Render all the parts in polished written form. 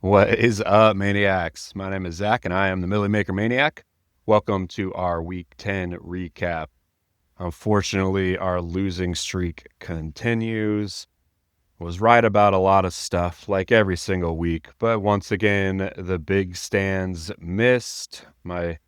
What is up, Maniacs? My name is Zach, and I am the Milly Maker Maniac. Welcome to our Week 10 recap. Unfortunately, our losing streak continues. Was right about a lot of stuff, like every single week, but once again, the big stands missed. My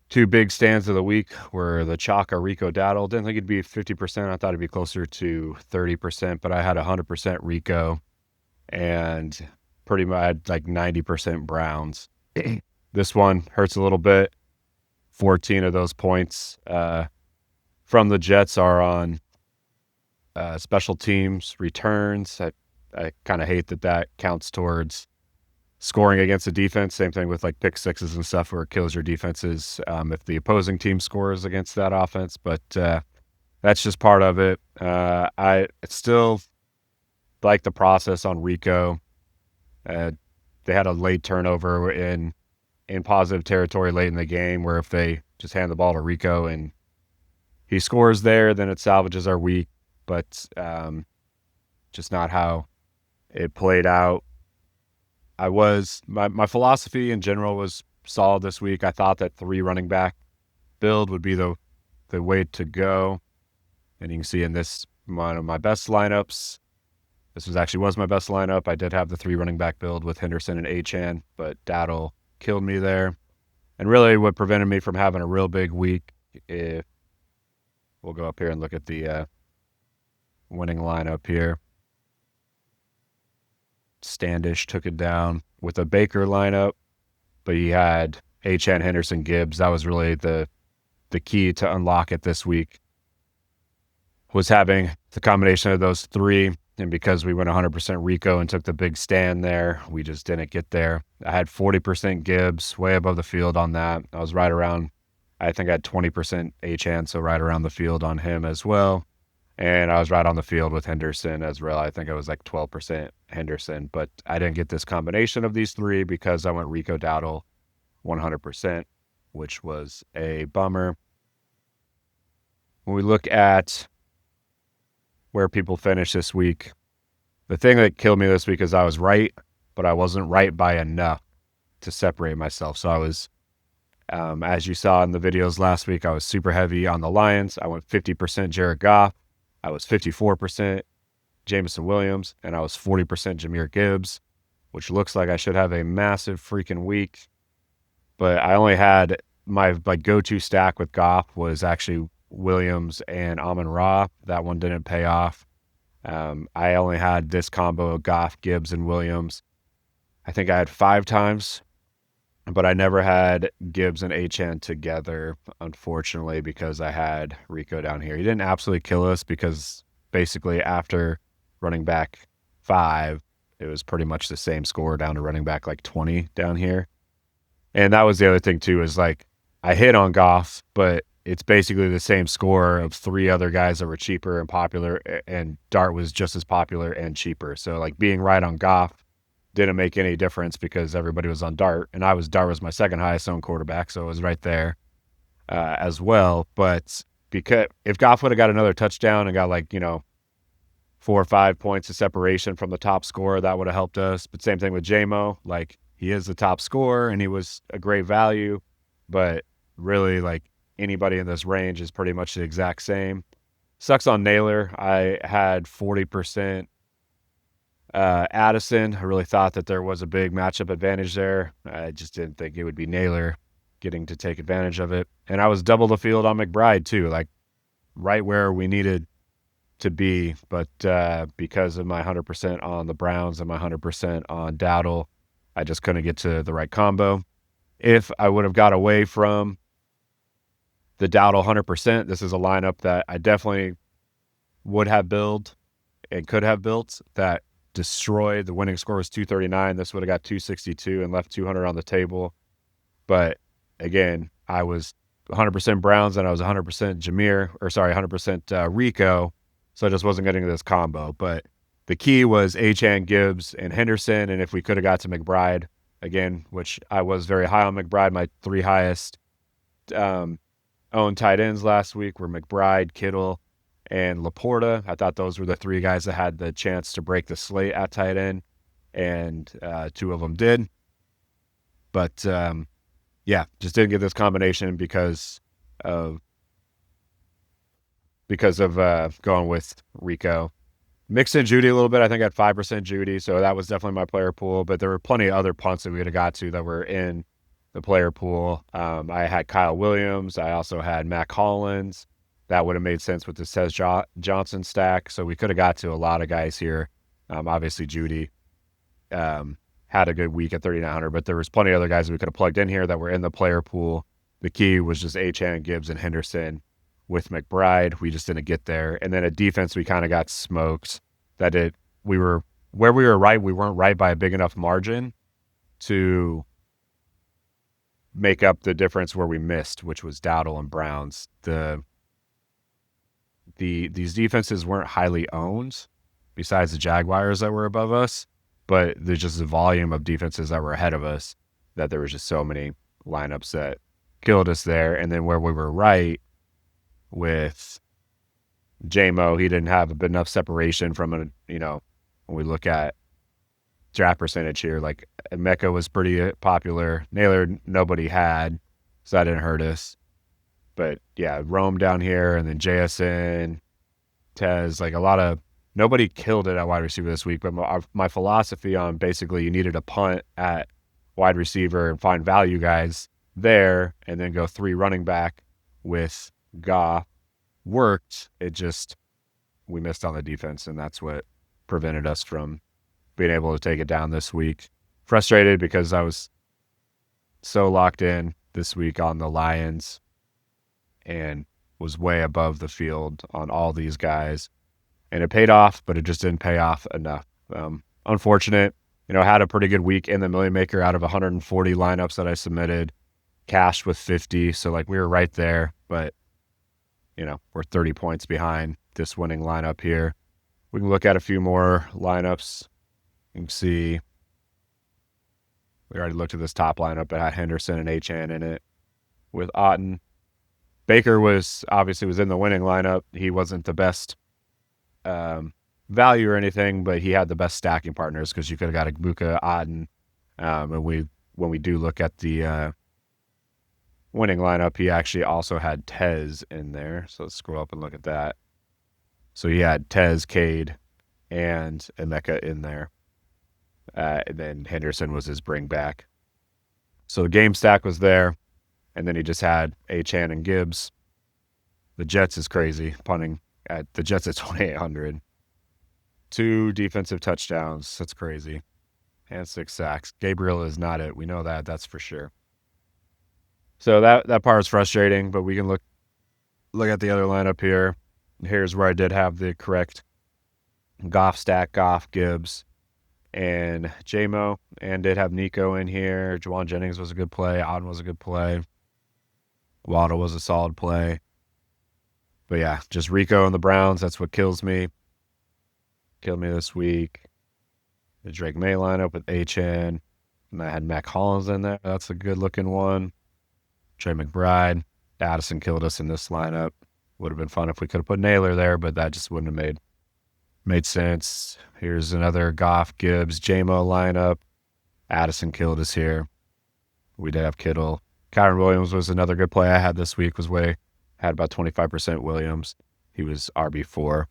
two big stands of the week were the Chaka Rico Dowdle. Didn't think it'd be 50%. I thought it'd be closer to 30%, but I had 100% Rico and pretty much like 90% Browns. This one hurts a little bit. 14 of those points from the Jets are on special teams returns. I kind of hate that counts towards scoring against the defense. Same thing with like pick sixes and stuff where it kills your defenses if the opposing team scores against that offense. But that's just part of it. I still like the process on Rico. They had a late turnover in positive territory late in the game where if they just hand the ball to Rico and he scores there, then it salvages our week. But just not how it played out. My philosophy in general was solid this week. I thought that 3 running back build would be the way to go. And you can see in this one of my best lineups, this was my best lineup. I did have the 3 running back build with Henderson and Achane, but Dowdle killed me there. And really what prevented me from having a real big week, if we'll go up here and look at the winning lineup here. Standish took it down with a Baker lineup, but he had Achane, Henderson, Gibbs. That was really the key to unlock it this week, was having the combination of those 3. And because we went 100% Rico and took the big stand there, we just didn't get there. I had 40% Gibbs, way above the field on that. I was right around, I think I had 20% Achane, so right around the field on him as well. And I was right on the field with Henderson as well. I think I was like 12% Henderson, but I didn't get this combination of these 3 because I went Rico Dowdle 100%, which was a bummer. When we look at where people finish this week, the thing that killed me this week is I was right, but I wasn't right by enough to separate myself. So I was, as you saw in the videos last week, I was super heavy on the Lions. I went 50% Jared Goff. I was 54% Jameson Williams, and I was 40% Jahmyr Gibbs, which looks like I should have a massive freaking week. But I only had my go-to stack with Goff was actually Williams and Amon-Ra. That one didn't pay off. I only had this combo of Goff, Gibbs, and Williams. I think I had 5 times, but I never had Gibbs and Achane together, unfortunately, because I had Rico down here. He didn't absolutely kill us because basically after running back 5, it was pretty much the same score down to running back like 20 down here. And that was the other thing too, is like I hit on Goff, but it's basically the same score of 3 other guys that were cheaper and popular, and Dart was just as popular and cheaper. So like being right on Goff didn't make any difference because everybody was on Dart, and Dart was my second highest owned quarterback, so it was right there as well. But because if Goff would have got another touchdown and got 4 or 5 points of separation from the top scorer, that would have helped us. But same thing with JMO, like he is the top scorer and he was a great value, but really like anybody in this range is pretty much the exact same. Sucks on Naylor. I had 40% Addison. I really thought that there was a big matchup advantage there. I just didn't think it would be Naylor getting to take advantage of it. And I was double the field on McBride too, like right where we needed to be. But because of my 100% on the Browns and my 100% on Dowdle, I just couldn't get to the right combo. If I would have got away from the Dowdle 100%, this is a lineup that I definitely would have built and could have built that destroyed. The winning score was 239. This would have got 262 and left 200 on the table. But again, I was 100% Browns and I was 100% 100% Rico. So I just wasn't getting this combo. But the key was Achane, Gibbs, and Henderson. And if we could have got to McBride again, which I was very high on McBride, my 3 highest owned tight ends last week were McBride, Kittle, and Laporta. I thought those were the 3 guys that had the chance to break the slate at tight end. and 2 of them did. But yeah, just didn't get this combination because of going with Rico. Mixed in Judy a little bit. I think I had 5% Judy, so that was definitely my player pool. But there were plenty of other punts that we would have got to that were in the player pool. I had Kyle Williams. I also had Mac Hollins. That would have made sense with the Tez Johnson stack. So we could have got to a lot of guys here. Obviously, Judy had a good week at 3,900, but there was plenty of other guys that we could have plugged in here that were in the player pool. The key was just Achane, Gibbs, and Henderson with McBride. We just didn't get there. And then at defense, we kind of got smoked. We were where we were right. We weren't right by a big enough margin to make up the difference where we missed, which was Dowdle and Browns. These defenses weren't highly owned, besides the Jaguars that were above us, but there's just the volume of defenses that were ahead of us that there was just so many lineups that killed us there. And then where we were right with JMO, he didn't have enough separation from when we look at draft percentage here, like Mecca was pretty popular. Naylor, nobody had, so that didn't hurt us. But yeah, Rome down here, and then JSN, Tez, like nobody killed it at wide receiver this week. But my philosophy on basically you needed a punt at wide receiver and find value guys there, and then go 3 running back with Goff worked. We missed on the defense, and that's what prevented us from being able to take it down this week. Frustrated because I was so locked in this week on the Lions and was way above the field on all these guys. And it paid off, but it just didn't pay off enough. Unfortunate. Had a pretty good week in the Milly Maker out of 140 lineups that I submitted. Cashed with 50, so we were right there, but we're 30 points behind this winning lineup here. We can look at a few more lineups. You can see we already looked at this top lineup that had Henderson and Achane in it with Otten. Baker was in the winning lineup. He wasn't the best value or anything, but he had the best stacking partners because you could have got a Buka, Otten. And when we do look at the winning lineup, he actually also had Tez in there. So let's scroll up and look at that. So he had Tez, Cade, and Emeka in there. And then Henderson was his bring back. So the game stack was there. And then he just had Achane and Gibbs. The Jets is crazy, punting at the Jets at 2,800. 2 defensive touchdowns. That's crazy. And 6 sacks. Gabriel is not it. We know that. That's for sure. So that part is frustrating, but we can look at the other lineup here. Here's where I did have the correct Goff stack, Goff, Gibbs, and JMO, and did have Nico in here. Juwan Jennings was a good play. Otten was a good play. Waddle was a solid play. But yeah, just Rico and the Browns, that's what kills me. Killed me this week. The Drake May lineup with Achane. And I had Mac Hollins in there. That's a good-looking one. Trey McBride. Addison killed us in this lineup. Would have been fun if we could have put Naylor there, but that just wouldn't have made sense. Here's another Goff, Gibbs, JMO lineup. Addison killed us here. We did have Kittle. Kyron Williams was another good play I had this week. Had about 25% Williams. He was RB4.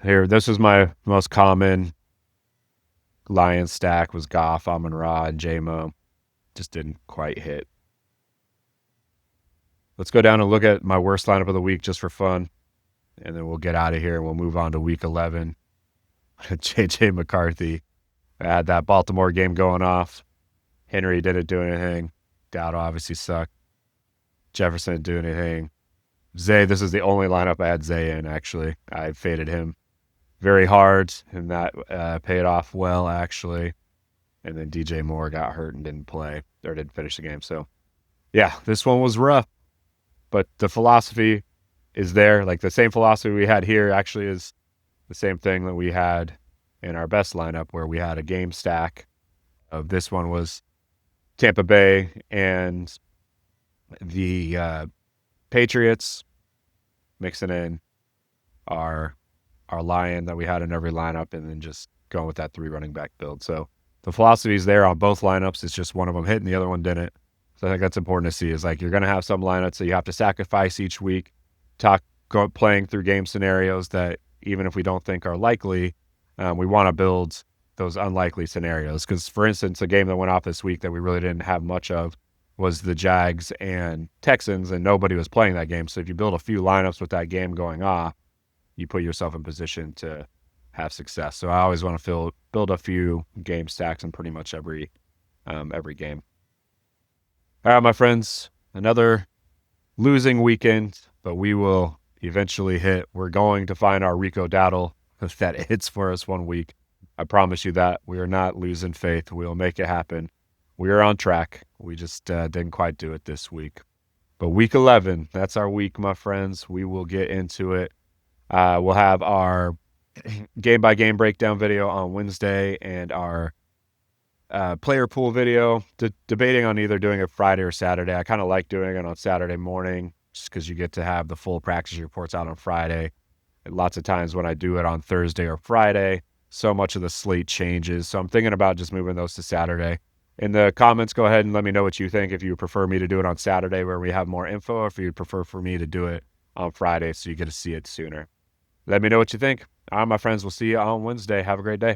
Here, this was my most common Lions stack was Goff, Amon-Ra, and JMO. Just didn't quite hit. Let's go down and look at my worst lineup of the week just for fun. And then we'll get out of here and we'll move on to week 11. J.J. McCarthy. I had that Baltimore game going off. Henry didn't do anything. Dowdle obviously sucked. Jefferson didn't do anything. Zay, this is the only lineup I had Zay in, actually. I faded him very hard, and that paid off well, actually. And then DJ Moore got hurt and didn't finish the game. So, yeah, this one was rough. But the philosophy is there. The same philosophy we had here actually is the same thing that we had in our best lineup, where we had a game stack of this one was Tampa Bay and the Patriots, mixing in our our lion that we had in every lineup, and then just going with that 3 running back build. So the philosophy is there on both lineups. It's just one of them hit and the other one didn't. So I think that's important to see, is like you're going to have some lineups that you have to sacrifice each week, playing through game scenarios that even if we don't think are likely, we want to build those unlikely scenarios. Because, for instance, a game that went off this week that we really didn't have much of was the Jags and Texans, and nobody was playing that game. So if you build a few lineups with that game going off, you put yourself in position to have success. So I always want to build a few game stacks in pretty much every game. All right, my friends, another losing weekend, but we will eventually hit. We're going to find our Rico Dowdle if that hits for us one week. I promise you that. We are not losing faith. We'll make it happen. We are on track. We just didn't quite do it this week. But week 11, that's our week, my friends. We will get into it. We'll have our game-by-game breakdown video on Wednesday and our player pool video, debating on either doing it Friday or Saturday. I kind of like doing it on Saturday morning just because you get to have the full practice reports out on Friday. And lots of times when I do it on Thursday or Friday, so much of the slate changes. So I'm thinking about just moving those to Saturday. In the comments, go ahead and let me know what you think. If you prefer me to do it on Saturday where we have more info, or if you'd prefer for me to do it on Friday so you get to see it sooner. Let me know what you think. All right, my friends, we'll see you on Wednesday. Have a great day.